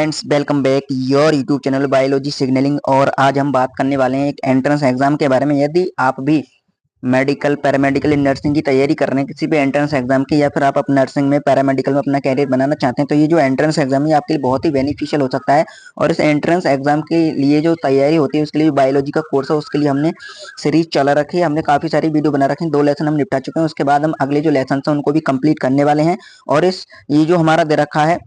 Friends, welcome back your YouTube channel biology signalling. और आज हम बात करने वाले हैं एक एंट्रेंस एग्जाम के बारे में। यदि आप भी मेडिकल पैरामेडिकल नर्सिंग की तैयारी कर रहे हैं, किसी भी एंट्रेंस एग्जाम की, या फिर आप अपना नर्सिंग में पैरामेडिकल में अपना कैरियर बनाना चाहते हैं, तो ये जो एंट्रेंस एग्जाम है आपके लिए बहुत ही बेनिफिशियल हो सकता है। और इस एंट्रेंस एग्जाम के लिए जो तैयारी होती है उसके लिए बायोलॉजी का कोर्स है, उसके लिए हमने सीरीज चला रखी है। हमने काफी सारी वीडियो बना रखी है, 2 लेसन हम निपटा चुके हैं। उसके बाद हम अगले जो लेसन है उनको भी कंप्लीट करने वाले हैं। और ये जो हमारा दे रखा है,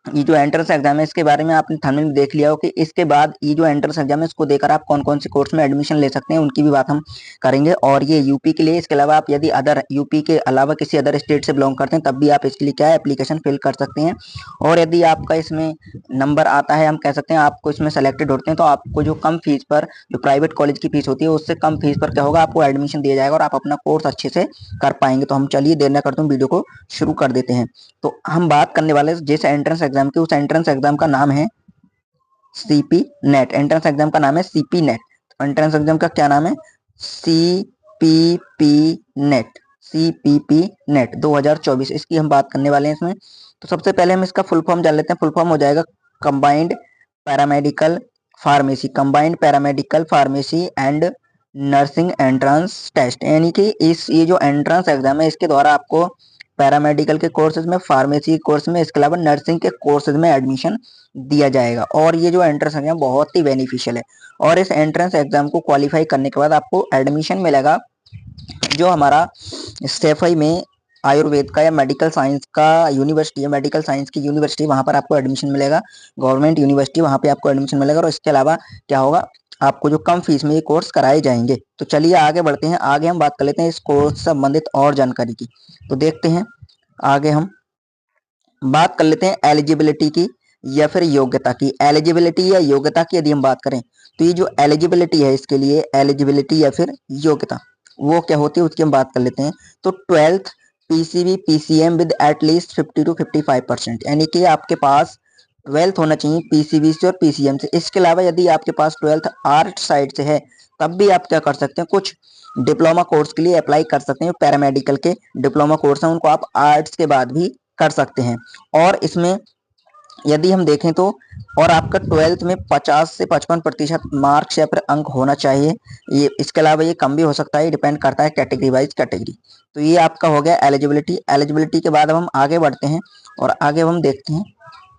ये जो एंट्रेंस एग्जाम है, इसके बारे में आपने थंबनेल में देख लिया हो कि इसके बाद ये जो एंट्रेंस एग्जाम है इसको देकर आप कौन कौन से कोर्स में एडमिशन ले सकते हैं, उनकी भी बात हम करेंगे। और ये यूपी के लिए, इसके अलावा आप यदि अदर यूपी के अलावा किसी अदर स्टेट से बिलोंग करते हैं तब भी आप इसके लिए क्या है एप्लीकेशन फिल कर सकते हैं। और यदि आपका इसमें नंबर आता है, हम कह सकते हैं आपको इसमें सेलेक्टेड होते हैं, तो आपको जो कम फीस पर, जो प्राइवेट कॉलेज की फीस होती है उससे कम फीस पर क्या होगा, आपको एडमिशन दिया जाएगा और आप अपना कोर्स अच्छे से कर पाएंगे। तो हम चलिए देर न करते हुए वीडियो को शुरू कर देते हैं। तो हम बात करने वाले जिस एंट्रेंस एग्जाम की, उस एंट्रेंस एग्जाम का नाम है सीपी नेट। एंट्रेंस एग्जाम का नाम है सीपी नेट। एंट्रेंस एग्जाम का क्या नाम है? CPP net. सीपीपी नेट 2024, इसकी हम बात करने वाले हैं इसमें। तो सबसे पहले हम इसका फुल फॉर्म जान लेते हैं। फुल फॉर्म हो जाएगा combined paramedical pharmacy, combined paramedical pharmacy and nursing entrance test. यानी कि ये जो एंट्रेंस एग्जाम है इसके द्वारा आपको पैरामेडिकल के कोर्सेज में, फार्मेसी के कोर्स में, इसके अलावा नर्सिंग के कोर्सेज में एडमिशन दिया जाएगा। और ये जो एंट्रेंस एग्जाम बहुत ही बेनिफिशियल है। और इस एंट्रेंस एग्जाम को क्वालिफाई करने के बाद आपको एडमिशन मिलेगा जो हमारा सैफई में आयुर्वेद का या मेडिकल साइंस का यूनिवर्सिटी है, मेडिकल साइंस की यूनिवर्सिटी, वहां पर आपको एडमिशन मिलेगा। गवर्नमेंट यूनिवर्सिटी, वहां पे आपको एडमिशन मिलेगा। और इसके अलावा क्या होगा, आपको जो कम फीस में ये कोर्स कराए जाएंगे। तो चलिए आगे बढ़ते हैं। आगे हम बात कर लेते हैं इस कोर्स से संबंधित और जानकारी की। तो देखते हैं आगे हम बात कर लेते हैं एलिजिबिलिटी की या फिर योग्यता की। एलिजिबिलिटी या योग्यता की यदि हम बात करें, तो ये जो एलिजिबिलिटी है इसके लिए, एलिजिबिलिटी या फिर योग्यता, वो क्या होती है उसकी हम बात कर लेते हैं। तो 12th PCB PCM with at least 50 to 55%, यानी कि आपके पास 12th होना चाहिए पीसीबी से और पीसीएम से। इसके अलावा यदि आपके पास 12th आर्ट साइड से है तब भी आप क्या कर सकते हैं, कुछ डिप्लोमा कोर्स के लिए अप्लाई कर सकते हैं। पैरामेडिकल के डिप्लोमा कोर्स हैं उनको आप आर्ट्स के बाद भी कर सकते हैं। और इसमें यदि हम देखें तो, और आपका 12th में 50 से 55% मार्क्स या फिर अंक होना चाहिए। ये इसके अलावा ये कम भी हो सकता है, डिपेंड करता है कैटेगरी वाइज कैटेगरी। तो ये आपका हो गया एलिजिबिलिटी। एलिजिबिलिटी के बाद अब हम आगे बढ़ते हैं और आगे हम देखते हैं,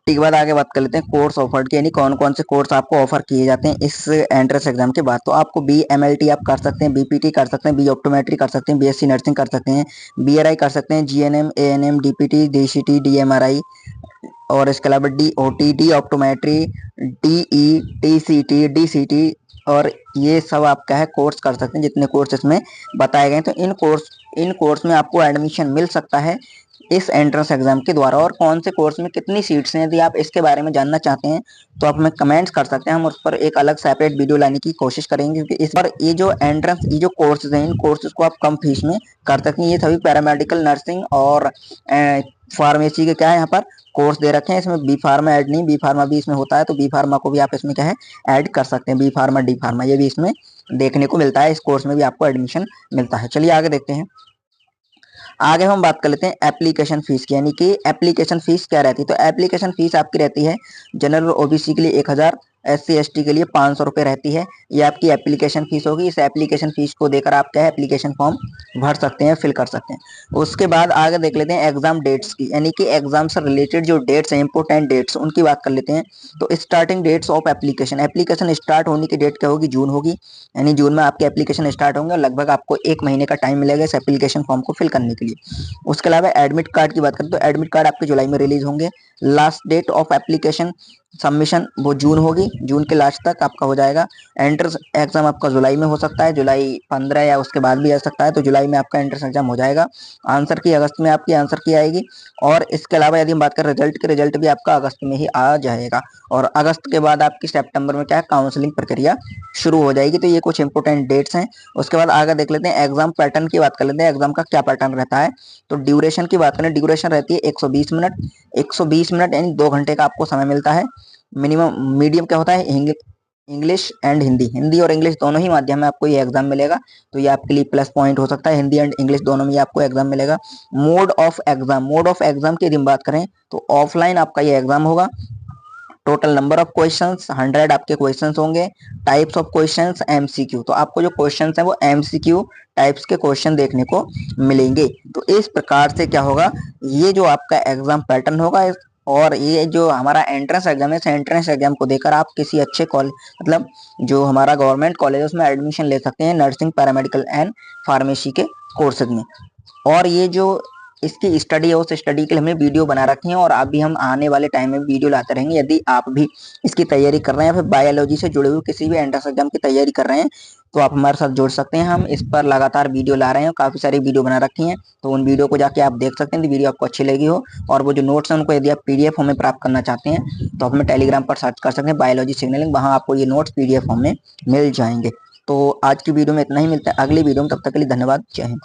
ठीक बाद आगे बात कर लेते हैं कोर्स ऑफर्ड की, यानी कौन कौन से कोर्स आपको ऑफर किए जाते हैं इस एंट्रेंस एग्जाम के बाद। तो आपको BMLT आप कर सकते हैं, BPT कर सकते हैं, बी ऑप्टोमेट्री कर सकते हैं, BSc नर्सिंग कर सकते हैं, BRI कर सकते हैं, GNM ANM DPT DCT DMRI, और इसके अलावा DOT D optometry, DE TCT DCT, और ये सब आप क्या है कोर्स कर सकते हैं जितने कोर्स इसमें बताए गए। तो इन कोर्स में आपको एडमिशन मिल सकता है इस एंट्रेंस एग्जाम के द्वारा। और कौन से कोर्स में कितनी सीट्स हैं, यदि आप इसके बारे में जानना चाहते हैं तो आप हमें कमेंट्स कर सकते हैं। हम उस पर एक अलग सेपरेट वीडियो लाने की कोशिश करेंगे, क्योंकि इस पर ये जो एंट्रेंस, ये जो कोर्सेज हैं, इन कोर्सेज को आप कम फीस में कर सकते हैं। ये सभी पैरामेडिकल, नर्सिंग और फार्मेसी के क्या है यहाँ पर कोर्स दे रखे हैं। इसमें बी फार्मा ऐड नहीं, बी फार्मा भी इसमें होता है, तो बी फार्मा को भी आप इसमें क्या है ऐड कर सकते हैं। बी फार्मा, डी फार्मा, ये भी इसमें देखने को मिलता है। इस कोर्स में भी आपको एडमिशन मिलता है। चलिए आगे देखते हैं। आगे हम बात कर लेते हैं एप्लीकेशन फीस की, यानी कि एप्लीकेशन फीस क्या रहती है। तो एप्लीकेशन फीस आपकी रहती है जनरल ओबीसी के लिए 1000, SC ST के लिए 500 रुपये रहती है। ये आपकी एप्लीकेशन फीस होगी। इस एप्लीकेशन फीस को देकर आप क्या है एप्लीकेशन फॉर्म भर सकते हैं, फिल कर सकते हैं। उसके बाद आगे देख लेते हैं एग्जाम डेट्स की, यानी कि एग्जाम से रिलेटेड जो डेट्स हैं, इंपोर्टेंट डेट्स, उनकी बात कर लेते हैं। तो starting dates of application, application start होने की डेट क्या होगी, जून होगी। यानी जून में आपके एप्लीकेशन स्टार्ट होंगे, लगभग आपको 1 महीने का टाइम मिलेगा इस एप्लीकेशन फॉर्म को फिल करने के लिए। उसके अलावा एडमिट कार्ड की बात करें तो एडमिट कार्ड आपके जुलाई में रिलीज होंगे। Last date of application submission वो जून होगी, जून के लास्ट तक आपका हो जाएगा। एंट्रेंस एग्जाम आपका जुलाई में हो सकता है, जुलाई 15 या उसके बाद भी आ सकता है। तो जुलाई में आपका एंट्रेंस एग्जाम हो जाएगा। आंसर की अगस्त में आपकी आंसर की आएगी। और इसके अलावा यदि हम बात करें रिजल्ट की, रिजल्ट भी आपका अगस्त में ही आ जाएगा। और अगस्त के बाद आपकी सितंबर में क्या है काउंसलिंग प्रक्रिया शुरू हो जाएगी। तो ये कुछ इंपोर्टेंट डेट्स हैं। उसके बाद आगे देख लेते हैं एग्जाम पैटर्न की बात कर लेते हैं। एग्जाम का क्या पैटर्न रहता है। तो ड्यूरेशन की बात करें, ड्यूरेशन रहती है 120 मिनट। 120 मिनट यानी 2 घंटे का आपको समय मिलता है मिनिमम। मीडियम क्या होता है, इंग्लिश एंड हिंदी, हिंदी और इंग्लिश दोनों ही माध्यम में आपको ये एग्जाम मिलेगा। तो ये आपके लिए प्लस पॉइंट हो सकता है, हिंदी एंड इंग्लिश दोनों में आपको एग्जाम मिलेगा। Mode of exam, mode of exam की यदि हम बात करें तो ऑफलाइन आपका ये एग्जाम होगा। टोटल नंबर ऑफ क्वेश्चंस 100 आपके क्वेश्चंस होंगे। टाइप्स ऑफ क्वेश्चंस एमसीक्यू, तो आपको जो क्वेश्चंस हैं वो एमसीक्यू टाइप्स के क्वेश्चन देखने को मिलेंगे। तो इस प्रकार से क्या होगा, ये जो आपका एग्जाम पैटर्न होगा और ये जो हमारा एंट्रेंस एग्जाम है, इस एंट्रेंस एग्जाम को देकर आप किसी अच्छे कॉलेज मतलब जो हमारा गवर्नमेंट कॉलेज उसमें एडमिशन ले सकते हैं नर्सिंग, पैरामेडिकल एंड फार्मेसी के कोर्सेज में। और ये जो इसकी स्टडी है उस स्टडी के लिए हमने वीडियो बना रखी है और अभी हम आने वाले टाइम में वीडियो लाते रहेंगे। यदि आप भी इसकी तैयारी कर रहे हैं या फिर बायोलॉजी से जुड़े हुए किसी भी एंट्रेंस एग्जाम की तैयारी कर रहे हैं तो आप हमारे साथ जुड़ सकते हैं। हम इस पर लगातार वीडियो ला रहे हैं, काफी सारी वीडियो बना रखी हैं, तो उन वीडियो को जाके आप देख सकते हैं। वीडियो आपको अच्छी लगी हो और वो जो नोट्स हैं उनको यदि आप पीडीएफ फॉर्म में प्राप्त करना चाहते हैं तो आप हमें टेलीग्राम पर सर्च कर सकते हैं बायोलॉजी सिग्नलिंग, वहां आपको ये नोट्स पीडीएफ फॉर्म में मिल जाएंगे। तो आज की वीडियो में इतना ही, मिलता है अगली वीडियो में, तब तक के लिए धन्यवाद, जय हिंद।